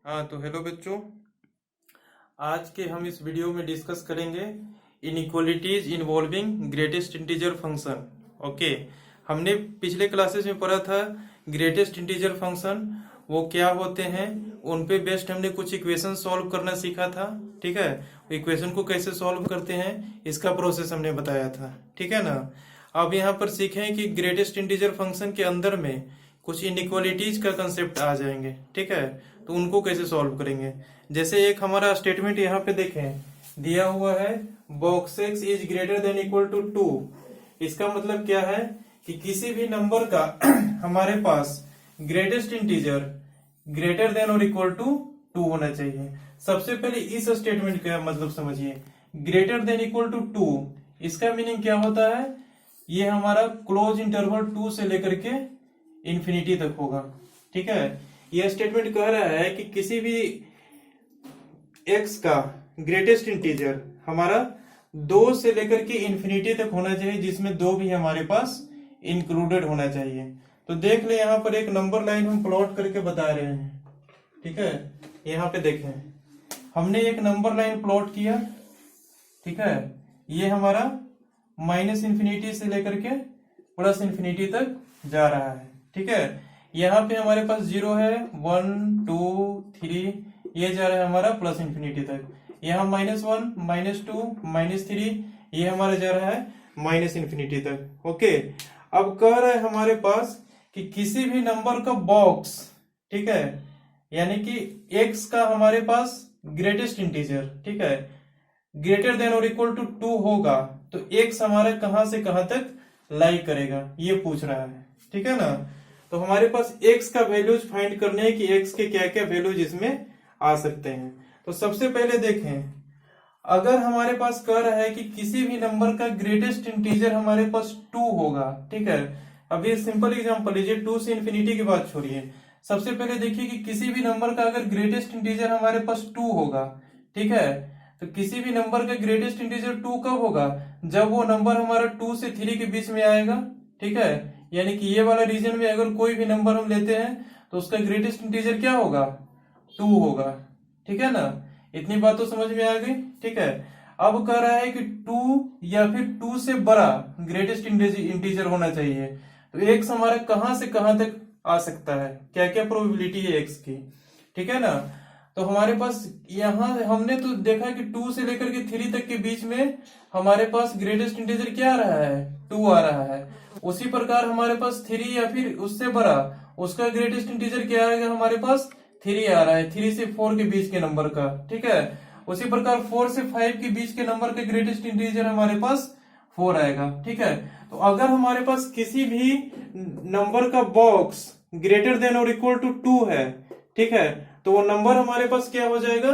हाँ तो हेलो बच्चों, आज के हम इस वीडियो में डिस्कस करेंगे inequalities involving greatest integer function. Okay, हमने पिछले क्लासेस में पढ़ा था ग्रेटेस्ट इंटीजर फंक्शन वो क्या होते हैं, उन पे बेस्ड हमने कुछ इक्वेशन सॉल्व करना सीखा था। ठीक है, इक्वेशन को कैसे सॉल्व करते हैं इसका प्रोसेस हमने बताया था। ठीक है ना। अब यहाँ पर सीखें कि ग्रेटेस्ट इंटीजर फंक्शन के अंदर में कुछ इनइक्वालिटीज का कंसेप्ट आ जाएंगे। ठीक है, तो उनको कैसे सॉल्व करेंगे। जैसे एक हमारा स्टेटमेंट यहाँ पे देखें, दिया हुआ है box x is greater than equal to 2। इसका मतलब क्या है कि किसी भी नंबर का हमारे पास ग्रेटेस्ट इंटीजर ग्रेटर देन और इक्वल टू 2 होना चाहिए। सबसे पहले इस स्टेटमेंट का मतलब समझिए, ग्रेटर देन इक्वल टू 2 इसका मीनिंग क्या होता है, ये हमारा क्लोज इंटरवल 2 से लेकर के इंफिनिटी तक होगा। ठीक है, यह स्टेटमेंट कह रहा है कि किसी भी x का ग्रेटेस्ट इंटीजर हमारा 2 से लेकर के इंफिनिटी तक होना चाहिए, जिसमें 2 भी हमारे पास इंक्लूडेड होना चाहिए। तो देख ले, यहाँ पर एक नंबर लाइन हम प्लॉट करके बता रहे हैं। ठीक है, यहाँ पे देखें, हमने एक नंबर लाइन प्लॉट किया। ठीक है, ये हमारा माइनस इंफिनिटी से लेकर के प्लस इंफिनिटी तक जा रहा है। ठीक है, यहाँ पे हमारे पास 0 है, 1 2 3, ये जा रहा है हमारा प्लस इंफिनिटी तक। यहाँ -1 -2 -3, ये हमारा जा रहा है माइनस इंफिनिटी तक। ओके, अब कह रहा है हमारे पास कि किसी भी नंबर का बॉक्स, ठीक है, यानी कि x का हमारे पास ग्रेटेस्ट इंटीजर, ठीक है, ग्रेटर देन और इक्वल टू 2 होगा, तो x हमारा कहां से कहां तक लाई करेगा, ये पूछ रहा है। ठीक है ना। तो हमारे पास x का वैल्यूज फाइंड करने हैं कि x के क्या क्या वैल्यूज इसमें आ सकते हैं। तो सबसे पहले देखें, अगर हमारे पास कह रहा है कि किसी भी नंबर का ग्रेटेस्ट इंटीजर हमारे पास 2 होगा। ठीक है, अब ये सिंपल एग्जांपल लीजिए, 2 से इंफिनिटी की बात छोड़िए। सबसे पहले देखिए कि किसी भी नंबर का अगर ग्रेटेस्ट इंटीजर हमारे पास 2 होगा, ठीक है, तो किसी भी नंबर का ग्रेटेस्ट इंटीजर 2 कब होगा, जब वो नंबर हमारा 2 से 3 के बीच में आएगा। ठीक है, यानी कि ये वाला रीजन में अगर कोई भी नंबर हम लेते हैं तो उसका ग्रेटेस्ट इंटीजर क्या होगा, 2 होगा। ठीक है ना, इतनी बात तो समझ में आ गई। ठीक है, अब कह रहा है कि 2 या फिर 2 से बड़ा ग्रेटेस्ट इंटीजर होना चाहिए। तो x हमारा कहां से कहां तक आ सकता है, क्या क्या प्रोबेबिलिटी है x की। ठीक है ना, तो हमारे पास यहां हमने तो देखा कि 2 से लेकर के 3 तक के बीच में हमारे पास ग्रेटेस्ट इंटीजर क्या आ रहा है, 2 आ रहा है। उसी प्रकार हमारे पास 3 या फिर उससे बड़ा उसका ग्रेटेस्ट इंटीजर क्या आएगा, हमारे पास 3 आ रहा है, 3 से 4 के बीच के नंबर का। ठीक है, उसी प्रकार 4 से 5 के बीच के नंबर का ग्रेटेस्ट इंटीजर हमारे पास 4 आएगा। ठीक है, तो अगर हमारे पास किसी भी नंबर का बॉक्स ग्रेटर देन और इक्वल टू 2 है, ठीक है, तो वो नंबर हमारे पास क्या हो जाएगा,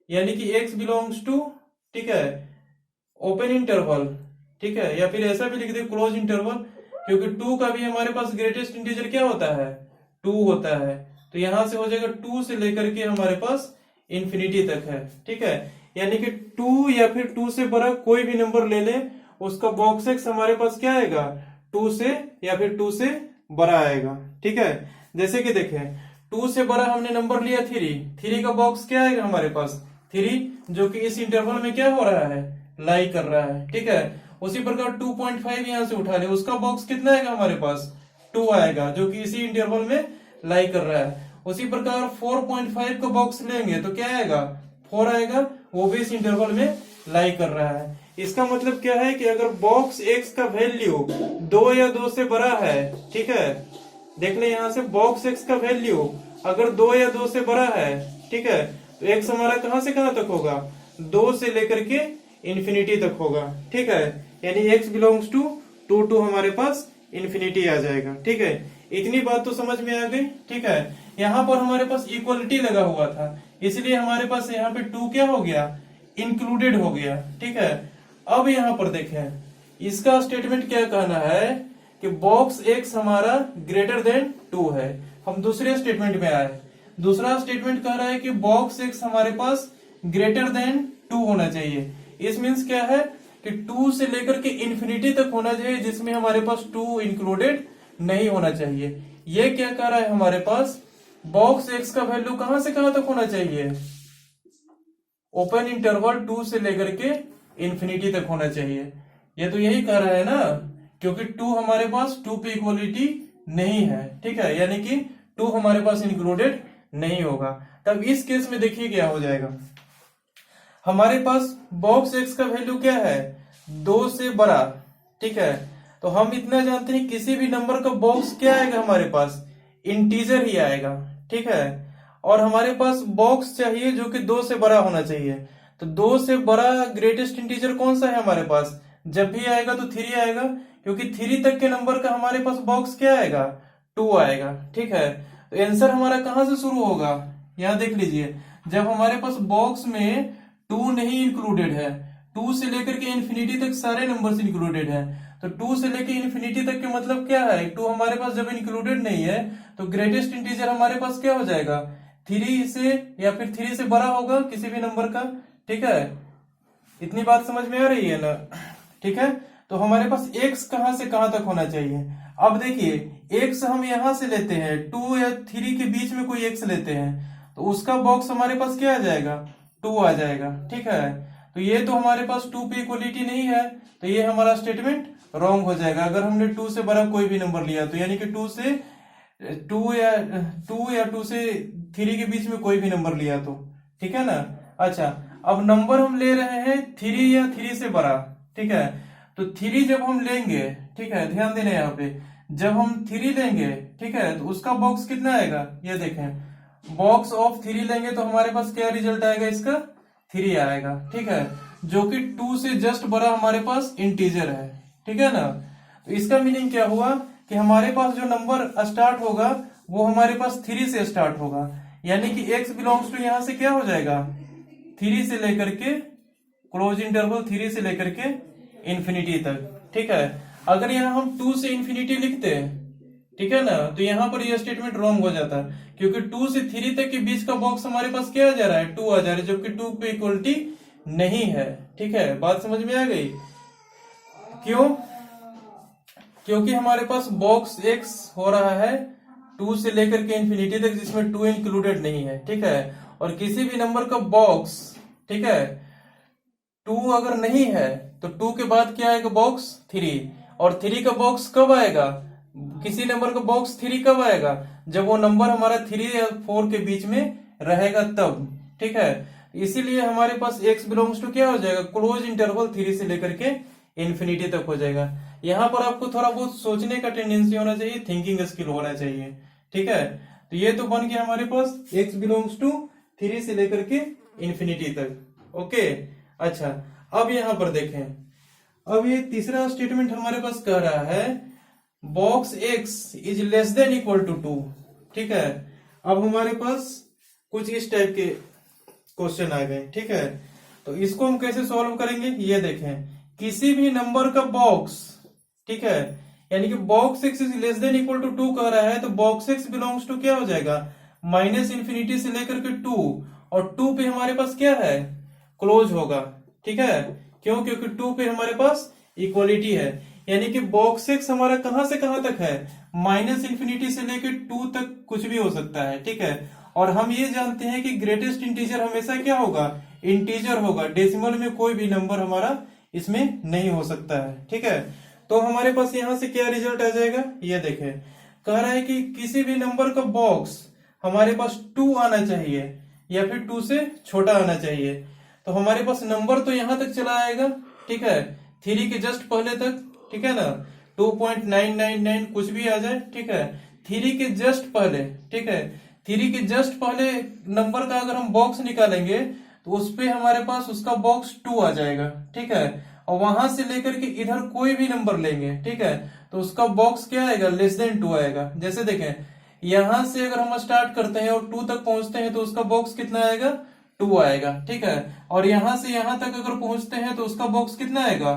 यानी कि x बिलोंग्स टू, ठीक है, ओपन इंटरवल। ठीक है, या फिर ऐसा भी लिख दे क्लोज इंटरवल, क्योंकि 2 का भी हमारे पास ग्रेटेस्ट इंटीजर क्या होता है, 2 होता है। तो यहां से हो जाएगा 2 से लेकर के हमारे पास इंफिनिटी तक है। ठीक है, यानी कि 2 या फिर 2 से बड़ा कोई भी नंबर ले ले, उसका बॉक्स एक्स हमारे पास क्या आएगा, 2 से या फिर 2 से बड़ा आएगा। ठीक है, जैसे कि देखें, 2 से बड़ा हमने नंबर लिया 3 का बॉक्स क्या आएगा हमारे पास 3, जो कि इस इंटरवल में क्या हो रहा है, लाई कर रहा है। ठीक है, उसी प्रकार 2.5 यहां से उठा ले, उसका बॉक्स कितना आएगा हमारे पास, 2 आएगा, जो कि इसी इंटरवल में लाई कर रहा है। उसी प्रकार 4.5 का बॉक्स लेंगे तो क्या आएगा, 4 आएगा, वो भी इस इंटरवल में लाई कर रहा है। इसका मतलब क्या है कि अगर बॉक्स एक्स का वैल्यू 2 या 2 से बड़ा है, ठीक है, देख ले यहां से बॉक्स एक्स का वैल्यू अगर 2 या 2 से बड़ा है, ठीक है, तो एक्स हमारा कहां से कहां तक होगा, 2 से लेकर के इंफिनिटी तक होगा। ठीक है, यानी x बिलोंग्स टू 2 हमारे पास इंफिनिटी आ जाएगा। ठीक है, इतनी बात तो समझ में आ गई। ठीक है, यहाँ पर हमारे पास इक्वलिटी लगा हुआ था, इसलिए हमारे पास यहाँ पे 2 क्या हो गया, इंक्लूडेड हो गया। ठीक है, अब यहाँ पर देखें, इसका स्टेटमेंट क्या कहना है कि बॉक्स एक्स हमारा ग्रेटर देन 2 है। हम दूसरे स्टेटमेंट में आए, दूसरा स्टेटमेंट कह रहा है कि बॉक्स एक्स हमारे पास ग्रेटर देन 2 होना चाहिए। इस मीन्स क्या है कि 2 से लेकर के इंफिनिटी तक होना चाहिए, जिसमें हमारे पास 2 इंक्लूडेड नहीं होना चाहिए। ये क्या कह रहा है हमारे पास, बॉक्स एक्स का वैल्यू कहां से कहां तक होना चाहिए? ओपन इंटरवल 2 से लेकर के इंफिनिटी तक होना चाहिए। ये तो यही कह रहा है ना, क्योंकि 2 हमारे पास 2 पे इक्वलिटी नहीं है, ठीक है, यानी कि 2 हमारे पास इंक्लूडेड नहीं होगा। तब इस केस में देखिए क्या हो जाएगा। हमारे पास बॉक्स एक्स का वैल्यू क्या है? 2 से बड़ा, ठीक है। तो हम इतना जानते हैं किसी भी नंबर का बॉक्स क्या आएगा हमारे पास? इंटीजर ही आएगा, ठीक है। और हमारे पास बॉक्स चाहिए जो कि 2 से बड़ा होना चाहिए। तो 2 से बड़ा ग्रेटेस्ट इंटीजर कौन सा है हमारे पास? जब भी आएगा तो 3 आएगा, क्योंकि 3 तक के नंबर का हमारे पास बॉक्स क्या आएगा? 2 आएगा, ठीक है। तो आंसर हमारा कहां से शुरू होगा? यहां देख लीजिए, जब हमारे पास बॉक्स में 2 नहीं इंक्लूडेड है, 2 से लेकर के इंफिनिटी तक सारे नंबर्स इंक्लूडेड है। तो 2 से लेकर इंफिनिटी तक के मतलब क्या है? 2 हमारे पास जब इंक्लूडेड नहीं है तो ग्रेटेस्ट इंटीजर हमारे पास क्या हो जाएगा? 3 से, या फिर 3 से बड़ा होगा किसी भी नंबर का, ठीक है। इतनी बात समझ में आ रही है ना? ठीक है। तो हमारे पास x कहां से कहां तक होना चाहिए? अब देखिए, x हम यहां से लेते हैं, 2 या 3 के बीच में कोई x लेते हैं, तो उसका बॉक्स हमारे पास क्या आ जाएगा? 2 आ जाएगा, ठीक है। तो ये तो हमारे पास 2 पे इक्वलिटी नहीं है, तो ये हमारा स्टेटमेंट रॉन्ग हो जाएगा। अगर हमने 2 से बड़ा कोई भी नंबर लिया तो, यानी कि 2 या 2 से 3 के बीच में कोई भी नंबर लिया तो, ठीक है ना। अच्छा, अब नंबर हम ले रहे हैं 3 या 3 से बड़ा, ठीक है। तो 3 जब हम लेंगे, ठीक है, ध्यान देना यहाँ पे, जब हम 3 लेंगे, ठीक है, तो उसका बॉक्स कितना आएगा? ये देखें, बॉक्स ऑफ 3 लेंगे तो हमारे पास क्या रिजल्ट आएगा? इसका 3 आएगा, ठीक है, जो कि 2 से जस्ट बड़ा हमारे पास इंटीजर है, ठीक है ना। तो इसका मीनिंग क्या हुआ कि हमारे पास जो नंबर स्टार्ट होगा वो हमारे पास 3 से स्टार्ट होगा, यानी कि x बिलोंग्स टू यहां से क्या हो जाएगा? 3 से लेकर के क्लोज इंटरवल 3 से लेकर के इंफिनिटी तक, ठीक है। अगर यहाँ हम 2 से इंफिनिटी लिखते हैं, ठीक है ना, तो यहाँ पर यह स्टेटमेंट रॉन्ग हो जाता है, क्योंकि 2 से 3 तक के बीच का बॉक्स हमारे पास क्या आ जा रहा है? 2 आ जा रहा है, जबकि 2 पे इक्वलिटी नहीं है, ठीक है। बात समझ में आ गई? क्यों? क्योंकि हमारे पास बॉक्स x हो रहा है 2 से लेकर के इंफिनिटी तक, जिसमें 2 इंक्लूडेड नहीं है, ठीक है। और किसी भी नंबर का बॉक्स, ठीक है, 2 अगर नहीं है तो 2 के बाद क्या आएगा? बॉक्स 3। और 3 का बॉक्स कब आएगा? किसी नंबर का बॉक्स 3 कब आएगा? जब वो नंबर हमारा 3 या 4 के बीच में रहेगा तब, ठीक है। इसीलिए हमारे पास x बिलोंग्स टू क्या हो जाएगा? क्लोज इंटरवल 3 से लेकर के इंफिनिटी तक हो जाएगा। यहाँ पर आपको थोड़ा बहुत सोचने का टेंडेंसी होना चाहिए, थिंकिंग स्किल होना चाहिए, ठीक है। तो ये तो बन गया हमारे पास x बिलोंग्स टू 3 से लेकर के इंफिनिटी तक, ओके। अच्छा, अब यहाँ पर देखें, अब ये तीसरा स्टेटमेंट हमारे पास कह रहा है box x is less than equal to 2, ठीक है। अब हमारे पास कुछ इस टाइप के क्वेश्चन आ गए, ठीक है। तो इसको हम कैसे सॉल्व करेंगे? ये देखें, किसी भी नंबर का बॉक्स, ठीक है, यानी कि box x is less than equal to 2 कह रहा है, तो बॉक्स x बिलोंग्स टू क्या हो जाएगा? माइनस इंफिनिटी से लेकर के 2, और 2 पे हमारे पास क्या है? क्लोज होगा, ठीक है। क्यों? क्योंकि 2 पे हमारे पास इक्वलिटी है, यानी कि बॉक्स x हमारा कहां से कहां तक है? माइनस इंफिनिटी से लेकर 2 तक कुछ भी हो सकता है, ठीक है। और हम ये जानते हैं कि ग्रेटेस्ट इंटीजर हमेशा क्या होगा? इंटीजर होगा, डेसिमल में कोई भी नंबर हमारा इसमें नहीं हो सकता है, ठीक है। तो हमारे पास यहां से क्या रिजल्ट आ जाएगा? ये देखें, कह रहा है कि किसी भी नंबर का बॉक्स हमारे पास 2 आना चाहिए या फिर 2 से छोटा आना चाहिए। तो हमारे पास नंबर तो यहां तक चला आएगा, ठीक है, 3 के जस्ट पहले तक, ठीक है ना, 2.999 कुछ भी आ जाए, ठीक है। 3 के जस्ट पहले, ठीक है, 3 के जस्ट पहले नंबर का अगर हम बॉक्स निकालेंगे तो उस पे हमारे पास उसका बॉक्स 2 आ जाएगा, ठीक है। और वहां से लेकर के इधर कोई भी नंबर लेंगे, ठीक है, तो उसका बॉक्स क्या आएगा? लेस देन 2 आएगा। जैसे देखें, यहां से अगर हम स्टार्ट करते हैं और 2 तक पहुंचते हैं तो उसका बॉक्स कितना आएगा? 2 आएगा, ठीक है। और यहां से यहां तक अगर पहुंचते हैं तो उसका बॉक्स कितना आएगा?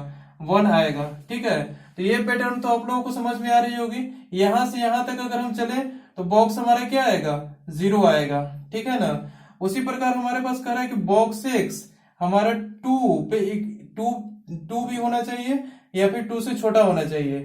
1 आएगा, ठीक है। तो ये पैटर्न तो आप लोगों को समझ में आ रही होगी। यहां से यहां तक अगर हम चले तो बॉक्स हमारा क्या आएगा? 0 आएगा, ठीक है ना। उसी प्रकार हमारे पास कह रहा है कि बॉक्स x हमारा 2 पे 2 भी होना चाहिए या फिर 2 से छोटा होना चाहिए।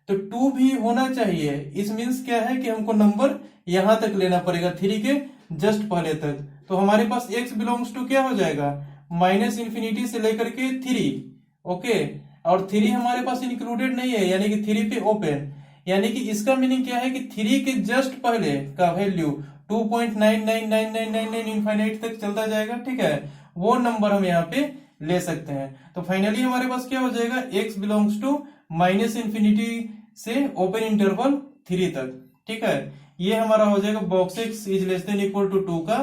तो 2 भी होना चाहिए, इस मीन्स क्या है कि हमको नंबर यहां तक लेना पड़ेगा, 3 के जस्ट पहले तक। तो हमारे पास x बिलोंग्स टू क्या हो जाएगा, माइनस इंफिनिटी से लेकर के 3, ओके। और 3 हमारे पास इंक्लूडेड नहीं है, यानी कि 3 पे ओपन, यानी कि इसका मीनिंग क्या है कि 3 के जस्ट पहले का वैल्यू 2.999999 इनफाइनाइट तक चलता जाएगा, ठीक है। वो नंबर हम यहाँ पे ले सकते हैं। तो फाइनली हमारे पास क्या हो जाएगा, x belongs to minus infinity से ओपन इंटरवल 3 तक, ठीक है। ये हमारा हो जाएगा box x is less than equal to 2 का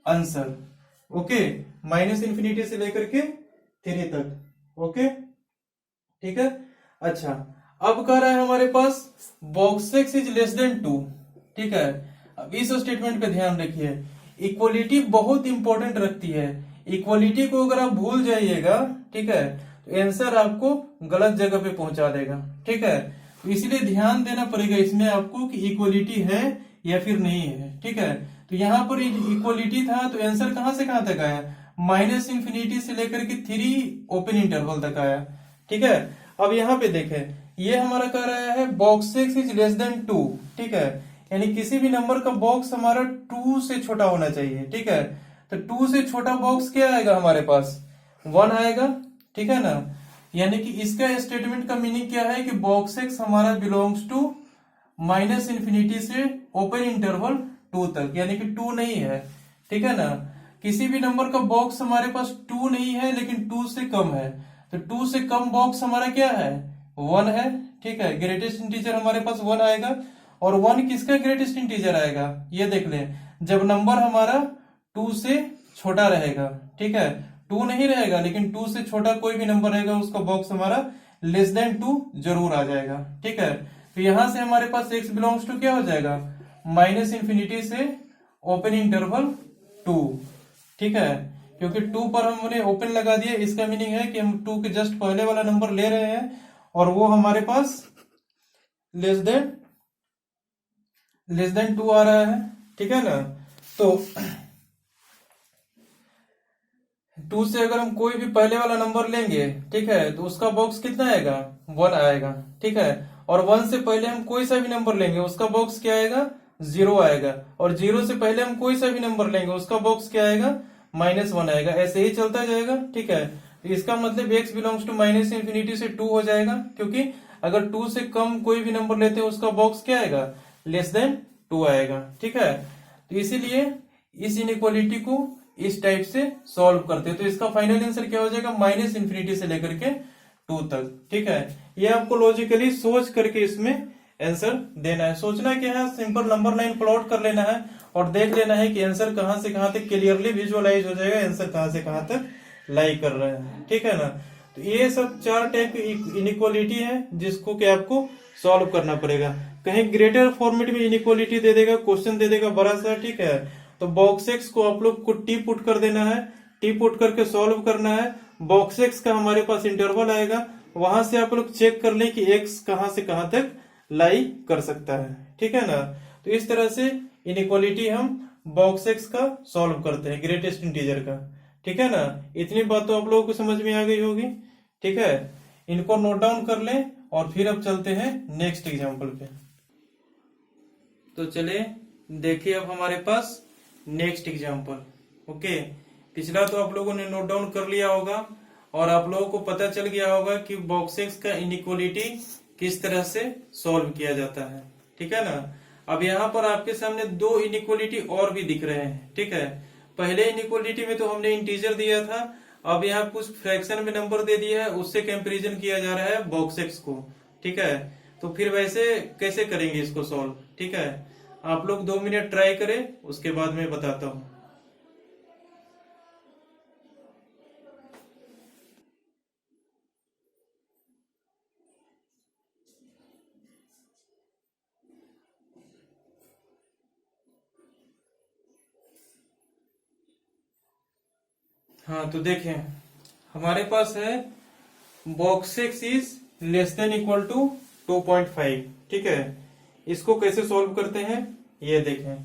आंसर, ओके। माइनस इंफिनिटी से लेकर के 3 तक, ओके, ठीक है। अच्छा, अब कह रहा है हमारे पास box x is less than 2, ठीक है। अब इस स्टेटमेंट पे ध्यान रखिए, इक्वलिटी बहुत इंपॉर्टेंट रखती है। इक्वलिटी को अगर आप भूल जाइएगा, ठीक है, तो आंसर आपको गलत जगह पे पहुंचा देगा, ठीक है। तो इसलिए ध्यान देना पड़ेगा इसमें आपको कि इक्वलिटी है या फिर नहीं है, ठीक है। तो यहाँ पर इक्वलिटी था तो आंसर कहां से कहां तक आया, माइनस इंफिनिटी से लेकर के 3 ओपन इंटरवल तक आया, ठीक है। अब यहाँ पे देखें, ये हमारा कह रहा है box x is less than 2, ठीक है, यानी किसी भी नंबर का बॉक्स हमारा 2 से छोटा होना चाहिए, ठीक है। तो 2 से छोटा बॉक्स क्या आएगा हमारे पास, 1 आएगा, ठीक है ना। यानी कि इसका स्टेटमेंट का मीनिंग क्या है कि बॉक्स x हमारा बिलोंग्स टू माइनस इंफिनिटी से ओपन इंटरवल 2 तक, यानी कि 2 नहीं है, ठीक है ना। किसी भी नंबर का बॉक्स हमारे पास 2 नहीं है लेकिन 2 से कम है, तो 2 से कम बॉक्स हमारा क्या है, 1 है, ठीक है। ग्रेटेस्ट इंटीजर हमारे पास 1 आएगा। और 1 किसका ग्रेटेस्ट इंटीजर आएगा, ये देख लें, जब नंबर हमारा 2 से छोटा रहेगा, ठीक है। 2 नहीं रहेगा लेकिन 2 से छोटा कोई भी नंबर रहेगा उसका बॉक्स हमारा लेस देन 2 जरूर आ जाएगा, ठीक है। तो यहां से हमारे पास x बिलोंग्स टू क्या हो जाएगा, माइनस इंफिनिटी से ओपन इंटरवल 2, ठीक है। क्योंकि 2 पर हमने ओपन लगा दिया, इसका मीनिंग है कि हम 2 के जस्ट पहले वाला नंबर ले रहे हैं और वो हमारे पास लेस देन 2 आ रहा है, ठीक है ना। तो 2 से अगर हम कोई भी पहले वाला नंबर लेंगे, ठीक है, तो उसका बॉक्स कितना आएगा, 1 आएगा, ठीक है। और 1 से पहले हम कोई सा भी नंबर लेंगे उसका बॉक्स क्या आएगा, 0 आएगा। और 0 से पहले हम कोई सा भी नंबर लेंगे उसका बॉक्स क्या आएगा, -1 आएगा। ऐसे ही चलता जाएगा, ठीक है। तो इसका मतलब x belongs to minus infinity से 2 हो जाएगा, क्योंकि अगर 2 से कम कोई भी नंबर लेते हैं उसका बॉक्स क्या आएगा, लेस देन 2 आएगा, ठीक है। तो इसीलिए इस इनइक्वालिटी को इस टाइप से सॉल्व करते हैं। तो इसका फाइनल आंसर क्या हो जाएगा, माइनस इंफिनिटी से लेकर के 2 तक, ठीक है। ये आपको लॉजिकली सोच करके इसमें आंसर देना है। सोचना क्या है, सिंपल नंबर लाइन प्लॉट कर लेना है और देख लेना है कि आंसर कहां से कहां तक क्लियरली विजुअलाइज हो जाएगा, आंसर कहां से कहां तक लाई कर रहे हैं, ठीक है ना। तो ये सब 4 टाइप की इनइक्वालिटी है जिसको कि आपको सॉल्व करना पड़ेगा। कहीं ग्रेटर फॉर्मेट में इनइक्वालिटी दे देगा, क्वेश्चन दे देगा बड़ा सा, ठीक है। तो बॉक्स एक्स को आप लोग को टी पुट कर देना है, टी पुट करके सॉल्व करना है। बॉक्स एक्स का हमारे पास इंटरवल आएगा, वहां से आप लोग चेक कर लें कि एक्स कहां से कहां तक लाई कर सकता है, ठीक है ना। तो इस तरह से इनइक्वालिटी हम बॉक्स एक्स का सॉल्व करते हैं, ग्रेटेस्ट इंटीजर का, ठीक है ना। इतनी बात तो आप लोगों को समझ में आ गई होगी, ठीक है। इनको नोट डाउन कर लें और फिर अब चलते हैं नेक्स्ट एग्जांपल पे। तो चले देखिए अब हमारे पास नेक्स्ट एग्जांपल, ओके। पिछला तो आप लोगों ने नोट डाउन कर लिया होगा और आप लोगों को पता चल गया होगा कि बॉक्स एक्स का इनइक्वालिटी किस तरह से सॉल्व किया जाता है, ठीक है ना। अब यहाँ पर आपके सामने 2 इनइक्वालिटी और भी दिख रहे हैं, ठीक है। पहले इनइक्वालिटी में तो हमने इंटीजर दिया था, अब यहाँ कुछ फ्रैक्शन में नंबर दे दिया है, उससे कंपैरिजन किया जा रहा है बॉक्स एक्स को, ठीक है। तो फिर वैसे कैसे करेंगे इसको सॉल्व, ठीक है। आप लोग 2 मिनट ट्राई करें, उसके बाद मैं बताता हूं। हाँ, तो देखें हमारे पास है box x is less than equal to 2.5, ठीक है। इसको कैसे सॉल्व करते हैं ये देखें।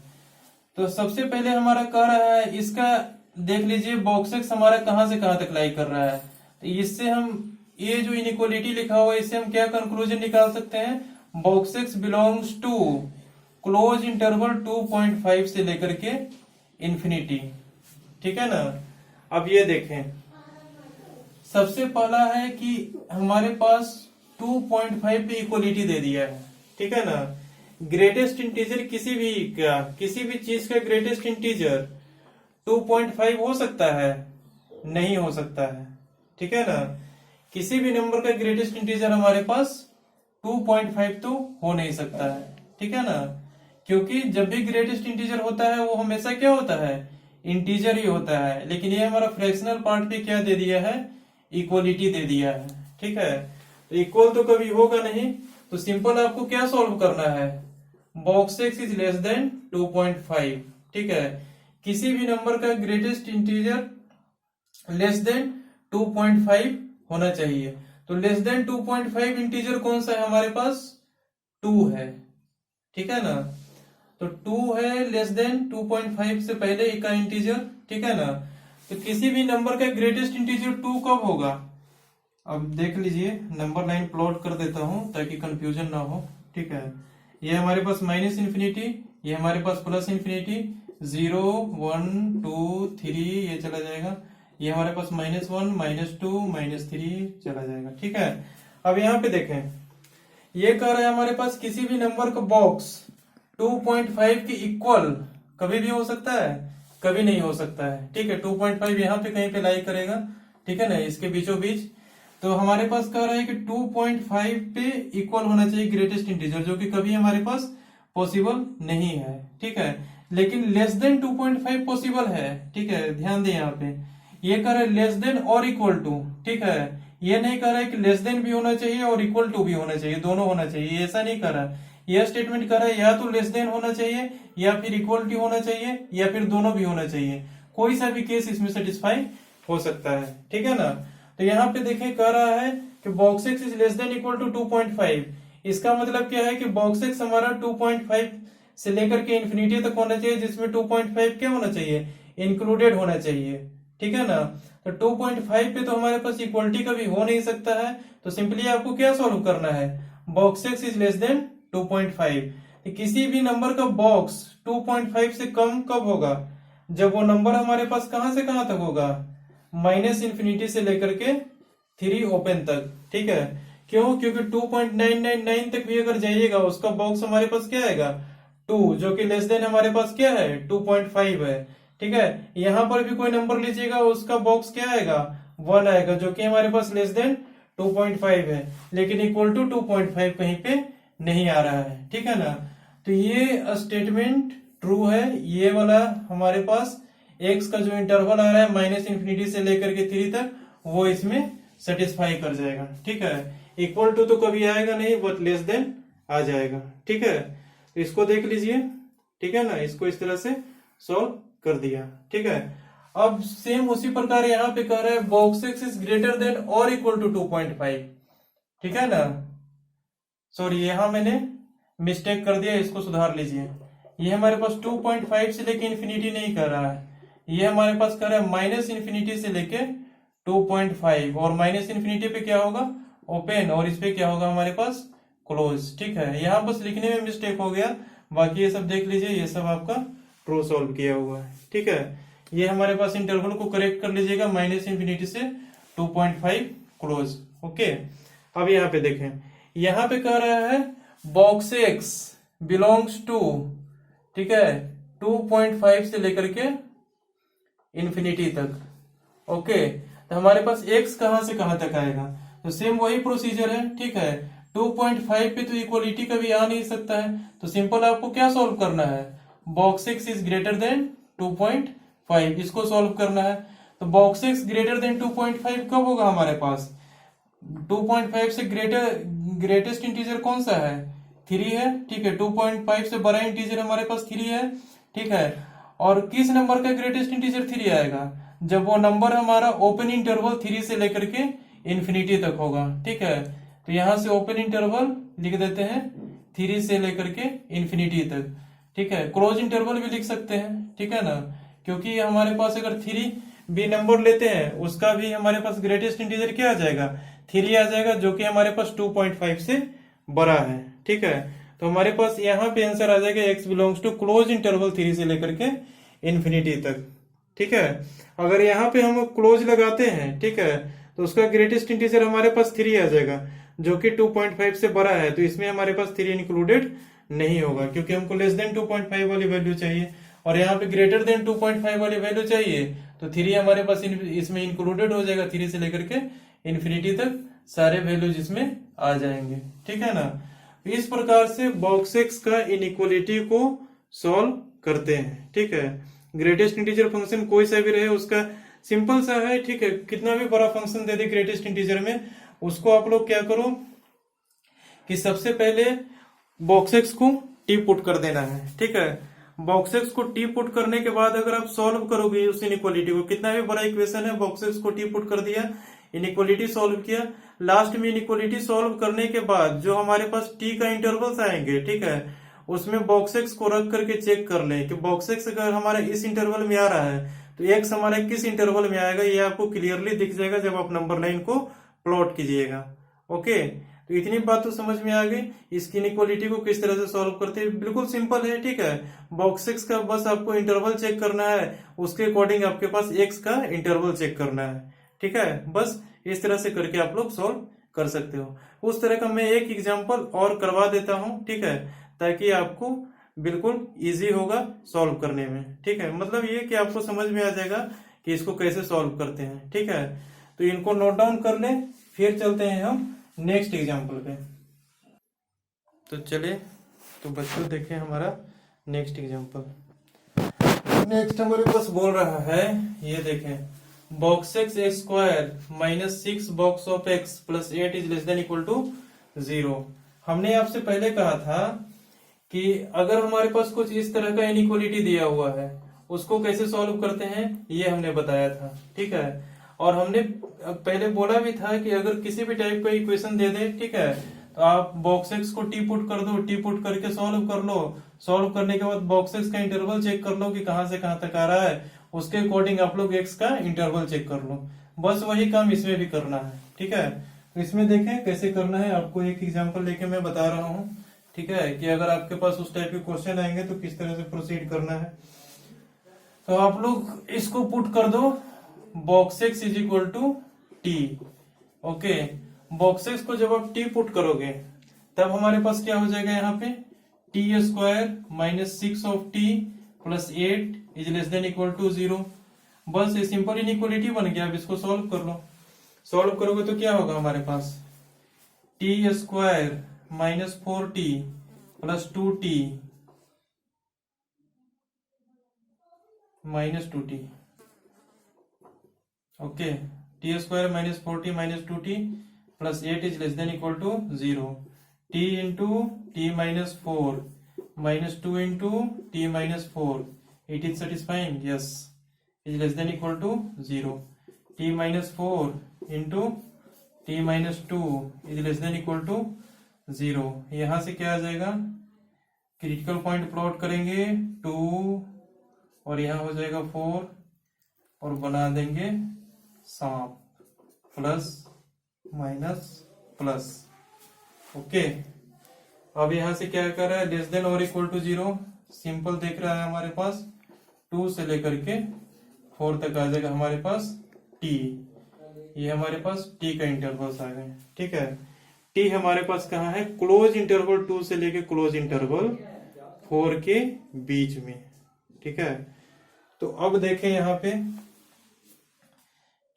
तो सबसे पहले हमारा कह रहा है, इसका देख लीजिए बॉक्स एक्स हमारा कहां से कहां तक लाई कर रहा है। तो इससे हम ये जो इनइक्वालिटी लिखा हुआ है इससे हम क्या कंक्लूजन निकाल सकते हैं, box x belongs to close interval 2.5 से लेकर के इंफिनिटी। ठीक है ना। अब ये देखें, सबसे पहला है कि हमारे पास 2.5 पे इक्वलिटी दे दिया है। ठीक है ना। ग्रेटेस्ट इंटीजर किसी भी चीज का ग्रेटेस्ट इंटीजर 2.5 हो सकता है? नहीं हो सकता है। ठीक है ना। किसी भी नंबर का ग्रेटेस्ट इंटीजर हमारे पास 2.5 तो हो नहीं सकता है। ठीक है ना। क्योंकि जब भी ग्रेटेस्ट इंटीजर होता है वो हमेशा क्या होता है? इंटीजर ही होता है। लेकिन ये हमारा फ्रैक्शनल पार्ट पे क्या दे दिया है? इक्वलिटी दे दिया है। ठीक है। तो इक्वल तो कभी होगा नहीं, तो सिंपल आपको क्या सॉल्व करना है? Box x is less then 2.5। ठीक है। किसी भी नंबर का ग्रेटेस्ट इंटीजर लेस देन 2.5 होना चाहिए। तो लेस देन 2.5 इंटीजर कौन सा है हमारे पास? 2 है। ठीक है ना। तो 2 है लेस देन 2.5 से पहले का इंटीजर। ठीक है ना। तो किसी भी नंबर का ग्रेटेस्ट इंटीजर 2 कब होगा? अब देख लीजिए, नंबर लाइन प्लॉट कर देता हूं ताकि कंफ्यूजन ना हो। ठीक है। ये हमारे पास माइनस इंफिनिटी, ये हमारे पास प्लस इंफिनिटी, 0 1 2 3 ये चला जाएगा। ये हमारे पास -1 -2 -3 चला जाएगा। ठीक है। अब यहाँ पे देखें, ये कह रहा है हमारे पास किसी भी नंबर का बॉक्स 2.5 के इक्वल कभी भी हो सकता है? कभी नहीं हो सकता है। ठीक है। 2.5 यहाँ पे कहीं पे लाई करेगा। ठीक है ना, इसके बीचों बीच। तो हमारे पास कह रहा है कि 2.5 पे इक्वल होना चाहिए ग्रेटेस्ट इंटीजर, जो कि कभी हमारे पास पॉसिबल नहीं है। ठीक है। लेकिन लेस देन 2.5 पॉसिबल है। ठीक है, ध्यान दें यहाँ पे ये कह रहा है लेस देन और इक्वल टू। ठीक है। ये नहीं कह रहा है कि लेस देन भी होना चाहिए और इक्वल टू भी होना चाहिए, दोनों होना चाहिए, ऐसा नहीं कर रहा। यह स्टेटमेंट कर रहा है या तो लेस देन होना चाहिए या फिर इक्वल टू होना चाहिए या फिर दोनों भी होना चाहिए। कोई सा भी केस इसमें सेटिस्फाई हो सकता है। ठीक है ना। तो यहाँ पे देखें, कह रहा है कि box x is less than equal to 2.5। इसका मतलब क्या है कि बॉक्स एक्स हमारा 2.5 से लेकर के इंफिनिटी तक होना चाहिए, जिसमें 2.5 क्या होना चाहिए? इंक्लूडेड होना चाहिए। ठीक है ना। तो 2.5 पे तो हमारे पास इक्वलिटी कभी हो नहीं सकता है। तो सिंपली आपको क्या सॉल्व करना है? Box x is less then 2.5। किसी भी नंबर का बॉक्स 2.5 से कम कब होगा? जब वो नंबर हमारे पास कहां से कहां तक होगा? माइनस इंफिनिटी से लेकर के 3 ओपन तक। ठीक है। क्यों? क्योंकि 2.999 तक भी अगर जाइएगा उसका बॉक्स हमारे पास क्या आएगा? 2, जो कि लेस देन हमारे पास क्या है? 2.5 है। ठीक है। यहां पर भी कोई नंबर लीजिएगा उसका बॉक्स क्या आएगा? 1 आएगा, जो कि हमारे पास लेस देन 2.5 है, लेकिन इक्वल टू 2.5 कहीं पे नहीं आ रहा है। ठीक है ना। तो ये स्टेटमेंट ट्रू है। ये वाला हमारे पास एक्स का जो इंटरवल आ रहा है माइनस इंफिनिटी से लेकर के 3 तक, वो इसमें सेटिस्फाई कर जाएगा। ठीक है। इक्वल टू तो कभी आएगा नहीं, बट लेस देन आ जाएगा। ठीक है। तो इसको देख लीजिए। ठीक है ना। इसको इस तरह से सॉल्व कर दिया। ठीक है। अब सेम उसी प्रकार यहाँ पे कह रहा है box x is greater then और इक्वल टू 2.5। ठीक है ना। सॉरी, यहां मैंने मिस्टेक कर दिया, इसको सुधार लीजिए। ये हमारे पास 2.5 से लेके इंफिनिटी नहीं कर रहा है, ये हमारे पास कर रहा है माइनस इंफिनिटी से लेके 2.5। और माइनस इंफिनिटी पे क्या होगा? ओपन। और इस पे क्या होगा हमारे पास? क्लोज। ठीक है। यहाँ बस लिखने में मिस्टेक हो गया, बाकी ये सब देख लीजिए, ये सब आपका ट्रू सॉल्व किया हुआ है। ठीक है। ये हमारे पास इंटरवल को करेक्ट कर लीजिएगा, माइनस इंफिनिटी से 2.5 क्लोज। ओके। अब यहाँ पे देखें, यहाँ पे कह रहा है बॉक्स एक्स बिलोंग्स टू, ठीक है, 2.5 से लेकर के इंफिनिटी तक। ओके। तो हमारे पास एक्स कहां से कहां तक आएगा? तो सेम वही प्रोसीजर है। ठीक है। 2.5 पे तो इक्वलिटी कभी आ नहीं सकता है, तो सिंपल आपको क्या सॉल्व करना है? Box x is greater then 2.5, इसको सॉल्व करना है। तो बॉक्स एक्स ग्रेटर देन 2.5 कब होगा हमारे पास? 2.5 से ग्रेटेस्ट इंटीजर कौन सा है? 3 है। ठीक है। 2.5 से बड़ा इंटीजर हमारे पास 3 है। ठीक है। और किस नंबर का ग्रेटेस्ट इंटीजर 3 आएगा? जब वो नंबर हमारा ओपन इंटरवल 3 से लेकर के इंफिनिटी तक होगा। ठीक है। तो यहां से ओपन इंटरवल लिख देते हैं 3 से लेकर के इंफिनिटी तक। ठीक है। क्लोज इंटरवल भी लिख सकते हैं। ठीक है ना। क्योंकि हमारे पास अगर 3 भी नंबर लेते हैं उसका भी हमारे पास ग्रेटेस्ट इंटीजर क्या आ जाएगा? 3 आ जाएगा, जो कि हमारे पास 2.5 से बड़ा है। ठीक है। तो हमारे पास यहाँ पे आंसर आ जाएगा x belongs to close interval 3 से लेकर के इन्फिनिटी तक। ठीक है, अगर यहाँ पे हम क्लोज लगाते हैं, ठीक है, तो उसका ग्रेटेस्ट इंटीजर हमारे पास 3 आ जाएगा, जो कि 2.5 से बड़ा है, तो इसमें हमारे पास 3 इंक्लूडेड नहीं होगा, क्योंकि हमको लेस देन 2.5 वाली वैल्यू चाहिए, और यहाँ पे ग्रेटर देन 2.5 वाली वैल्यू चाहिए, तो 3 हमारे पास इसमें इंक्लूडेड हो जाएगा। 3 से लेकर के इन्फिनिटी तक सारे वैल्यूज इसमें आ जाएंगे। ठीक है ना, इस प्रकार से बॉक्स एक्स का इनइक्वालिटी को सॉल्व करते हैं। ठीक है, ग्रेटेस्ट इंटीजर फंक्शन कोई सा भी रहे, उसका सिंपल सा है। ठीक है, कितना भी बड़ा फंक्शन दे दे ग्रेटेस्ट इंटीजर में, उसको आप लोग क्या करो कि सबसे पहले बॉक्स एक्स को टी पुट कर देना है। ठीक है, बॉक्स एक्स को टी पुट करने के बाद अगर आप सॉल्व करोगे उस इनइक्वालिटी को, कितना भी बड़ा इक्वेशन है, बॉक्स एक्स को टी पुट कर दिया, इनइक्वालिटी सॉल्व किया, लास्ट में इनइक्वालिटी सॉल्व करने के बाद जो हमारे पास टी का इंटरवल्स आएंगे, ठीक है, उसमें बॉक्स एक्स को रख करके चेक कर लें कि बॉक्स एक्स अगर हमारा इस इंटरवल में आ रहा है तो एक्स हमारा किस इंटरवल में आएगा, ये आपको क्लियरली दिख जाएगा जब आप नंबर लाइन को प्लॉट कीजिएगा। ओके, तो इतनी बात तो समझ में आ गई, इसकी इनइक्वालिटी को किस तरह से सॉल्व करते हैं, बिल्कुल सिंपल है। ठीक है, बॉक्स एक्स का बस आपको इंटरवल चेक करना है, उसके अकॉर्डिंग आपके पास एक्स का इंटरवल चेक करना है। ठीक है, बस इस तरह से करके आप लोग सॉल्व कर सकते हो। उस तरह का मैं एक एग्जांपल और करवा देता हूं, ठीक है, ताकि आपको बिल्कुल इजी होगा सॉल्व करने में। ठीक है, मतलब ये कि आपको समझ में आ जाएगा कि इसको कैसे सॉल्व करते हैं। ठीक है, तो इनको नोट डाउन कर लें, फिर चलते हैं हम नेक्स्ट एग्जांपल पे। तो चलिए, तो बच्चों देखें हमारा नेक्स्ट एग्जांपल। नेक्स्ट हमारे पास बोल रहा है, ये देखें, box x x square minus 6 box of x plus 8 is less than equal to 0। हमने आपसे पहले कहा था कि अगर हमारे पास कुछ इस तरह का इनइक्वालिटी दिया हुआ है, उसको कैसे सॉल्व करते हैं ये हमने बताया था। ठीक है, और हमने पहले बोला भी था कि अगर किसी भी टाइप का इक्वेशन दे दे, ठीक है, तो आप बॉक्स एक्स को टी पुट कर दो, टी पुट करके सॉल्व कर लो, सॉल्व करने के बाद बॉक्स एक्स का इंटरवल चेक कर लो कि कहां से कहां तक आ रहा है, उसके अकॉर्डिंग आप लोग एक्स का इंटरवल चेक कर लो। बस वही काम इसमें भी करना है। ठीक है, तो इसमें देखें कैसे करना है, आपको एक एग्जांपल लेके मैं बता रहा हूं। ठीक है, कि अगर आपके पास उस टाइप के क्वेश्चन आएंगे तो किस तरह से प्रोसीड करना है। तो आप लोग इसको पुट कर दो, box x is equal to t. Okay, box x को जब आप टी पुट करोगे तब हमारे पास क्या हो जाएगा, यहाँ पे t square minus 6 of t plus 8 is less than equal to 0। बस ये सिंपल इनइक्वालिटी बन गया। अब इसको सॉल्व कर लो, सॉल्व करोगे तो क्या होगा हमारे पास, t square minus 4t plus 2t minus 2t। Okay, t square minus 4t minus 2t plus 8 is less than equal to 0। t into t minus 4 minus 2 into t minus 4, it is satisfying, yes, is less than equal to 0। t minus 4 into t minus 2 is less than equal to 0। यहां से क्या आ जाएगा, critical point plot करेंगे 2 और यहां हो जाएगा 4 और बना देंगे सांप, प्लस माइनस प्लस। ओके, अब यहां से क्या कर रहा है, लेस देन और इक्वल टू 0, सिंपल देख रहा है हमारे पास 2 से लेकर के 4 तक आ जाएगा हमारे पास t। ये हमारे पास t का इंटरवल्स आ गए। ठीक है, t हमारे पास कहाँ है, क्लोज इंटरवल 2 से लेके क्लोज इंटरवल 4 के बीच में। ठीक है, तो अब देखें यहाँ पे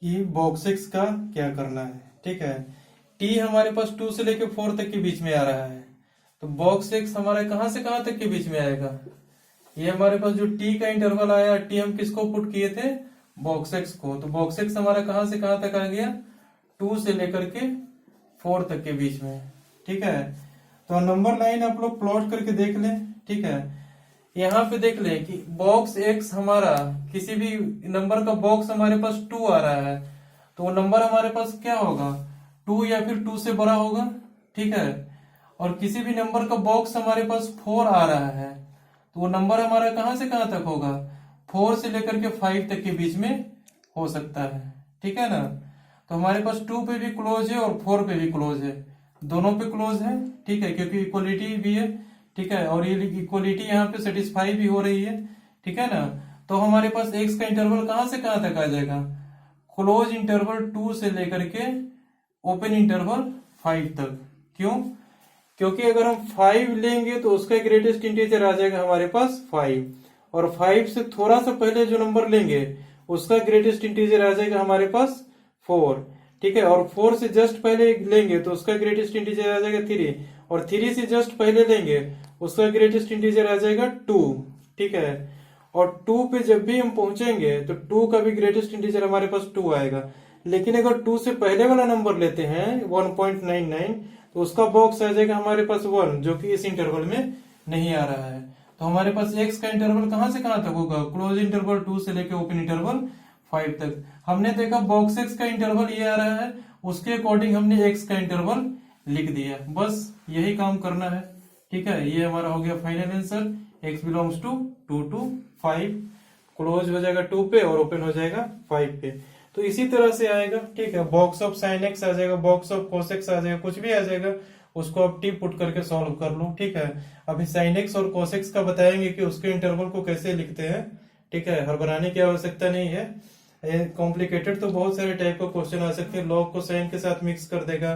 कि बॉक्स एक्स का क्या करना है। ठीक है, t हमारे पास 2 से लेके 4 तक के बीच में आ रहा है, तो बॉक्स एक्स हमारा कहां से कहां तक के बीच में आएगा, ये हमारे पास जो t का इंटरवल आया, t हम किसको पुट किए थे, बॉक्स एक्स को, तो बॉक्स एक्स हमारा कहां से कहां तक आ गया, 2 से लेकर के 4 तक के बीच में। ठीक है, तो नंबर लाइन आप लोग प्लॉट करके देख लें। ठीक है, यहाँ पे देख लें कि बॉक्स एक्स हमारा किसी भी नंबर का बॉक्स हमारे पास 2 आ रहा है, तो वो नंबर हमारे पास क्या होगा, 2 या फिर 2 से बड़ा होगा। ठीक है, और किसी भी नंबर का बॉक्स हमारे पास 4 आ रहा है, तो वो नंबर हमारा कहां से कहां तक होगा, 4 से लेकर के 5 तक के बीच में हो सकता है। ठीक है ना, तो हमारे पास 2 पे भी क्लोज है और 4 पे भी क्लोज है, दोनों पे क्लोज है, ठीक है, क्योंकि इक्वलिटी भी है, ठीक है, और ये इक्वलिटी यहाँ पे सेटिस्फाई भी हो रही है, ठीक है ना। तो हमारे पास एक्स का इंटरवल कहां से कहां तक आ जाएगा, क्लोज इंटरवल 2 से लेकर के ओपन इंटरवल 5 तक। क्यों? क्योंकि अगर हम 5 लेंगे तो उसका ग्रेटेस्ट इंटीजर आ जाएगा हमारे पास 5, और 5 से थोड़ा सा पहले जो नंबर लेंगे उसका ग्रेटेस्ट इंटीजर आ जाएगा हमारे पास 4, ठीक है, और 4 से जस्ट पहले लेंगे तो उसका ग्रेटेस्ट इंटीजर आ जाएगा 3, और 3 से जस्ट पहले लेंगे उसका ग्रेटेस्ट इंटीजर आ जाएगा 2, ठीक है, और 2 पे जब भी हम पहुंचेंगे तो 2 का भी ग्रेटेस्ट इंटीजर हमारे पास 2 आएगा। लेकिन अगर 2 से पहले वाला नंबर लेते हैं 1.99 तो उसका बॉक्स आ जाएगा हमारे पास 1, जो कि इस इंटरवल में नहीं आ रहा है। तो हमारे पास एक्स का इंटरवल कहां से कहां तक होगा, क्लोज इंटरवल 2 से लेके ओपन इंटरवल 5 तक। हमने देखा बॉक्स एक्स का इंटरवल ये आ रहा है, उसके अकॉर्डिंग हमने एक्स का इंटरवल लिख दिया, बस यही काम करना है, ठीक है। ये हमारा हो गया final answer, x belongs to 2 to 5, close हो जाएगा 2 पे और ओपन हो जाएगा 5 पे। तो इसी तरह से आएगा, ठीक है, बॉक्स ऑफ साइन एक्स आ जाएगा, बॉक्स ऑफ कोस एक्स आ जाएगा, कुछ भी आ जाएगा, उसको आप टी पुट करके सॉल्व कर लो, ठीक है। अभी साइन एक्स और कोस एक्स का बताएंगे कि उसके इंटरवल को कैसे लिखते हैं, ठीक है, हड़बड़ाने की आवश्यकता नहीं है। कॉम्प्लिकेटेड तो बहुत सारे टाइप का क्वेश्चन आ सकते हैं, लॉग को साइन के साथ मिक्स कर देगा,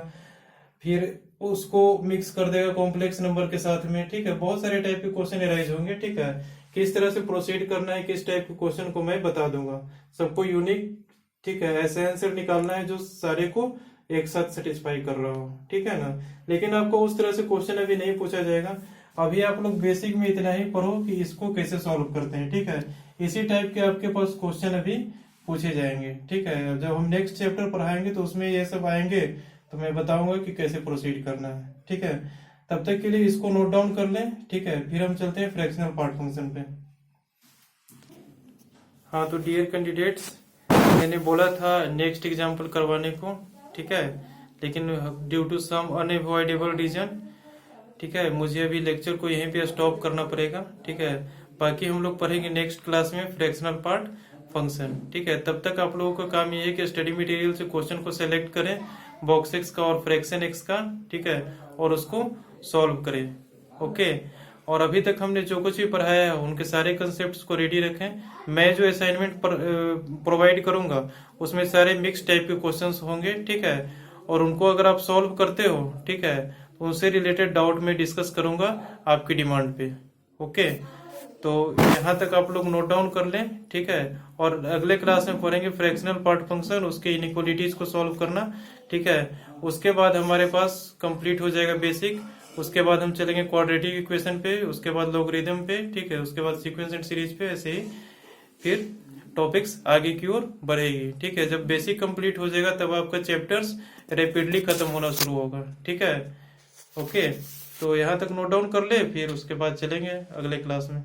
फिर उसको मिक्स कर देगा कॉम्प्लेक्स नंबर के साथ में, ठीक है, बहुत सारे टाइप के क्वेश्चन एराइज होंगे, ठीक है। किस तरह से प्रोसीड करना है, किस टाइप के क्वेश्चन को मैं बता दूंगा, सबको यूनिक, ठीक है, ऐसे आंसर निकालना है जो सारे को एक साथ सेटिस्फाई कर रहा हो, ठीक है ना। लेकिन आपको उस तरह से क्वेश्चन अभी नहीं पूछा जाएगा, अभी आप लोग बेसिक में इतना ही पढ़ो कि इसको कैसे सॉल्व करते हैं, ठीक है। इसी टाइप के आपके पास क्वेश्चन अभी पूछे जाएंगे, ठीक है। जब हम नेक्स्ट चैप्टर पढ़ाएंगे तो उसमें ये सब आएंगे, तो मैं बताऊंगा कि कैसे प्रोसीड करना है, ठीक है। तब तक के लिए इसको नोट डाउन कर लें, ठीक है, फिर हम चलते हैं फ्रैक्शनल पार्ट फंक्शन पे। हाँ, तो डियर कैंडिडेट्स, मैंने बोला था नेक्स्ट एग्जाम्पल करवाने को, ठीक है, लेकिन due to some unavoidable reason, ठीक है, मुझे अभी लेक्चर को यहीं पे स्टॉप करना पड़ेगा, ठीक है। बाकी हम लोग पढ़ेंगे नेक्स्ट क्लास में फ्रैक्शनल पार्ट फंक्शन, ठीक है। तब तक आप लोगों का काम ये है कि स्टडी मटेरियल से क्वेश्चन को सेलेक्ट करें, बॉक्स एक्स का और फ्रैक्शन एक्स का, ठीक है, और उसको सॉल्व करें, ओके। और अभी तक हमने जो कुछ भी पढ़ाया है उनके सारे कंसेप्ट्स को रेडी रखें। मैं जो असाइनमेंट प्रोवाइड करूंगा उसमें सारे मिक्स टाइप के क्वेश्चंस होंगे, ठीक है, और उनको अगर आप सॉल्व करते हो, ठीक है, तो उनसे रिलेटेड डाउट में डिस्कस करूंगा आपकी डिमांड पे, ओके। तो यहाँ तक आप लोग नोट डाउन कर लें, ठीक है, और अगले क्लास में पढ़ेंगे फ्रैक्शनल पार्ट फंक्शन, उसके इनइक्वालिटीज को सॉल्व करना, ठीक है। उसके बाद हमारे पास कंप्लीट हो जाएगा बेसिक, उसके बाद हम चलेंगे क्वाड्रेटिक इक्वेशन पे, उसके बाद लॉगरिथम पे, ठीक है, उसके बाद सीक्वेंस एंड सीरीज पे, ऐसे ही फिर टॉपिक्स आगे की ओर बढ़ेगी, ठीक है। जब बेसिक कंप्लीट हो जाएगा तब आपका चैप्टर्स रैपिडली खत्म होना शुरू होगा, ठीक है, ओके। तो यहाँ तक नोट डाउन कर ले, फिर उसके बाद चलेंगे अगले क्लास में।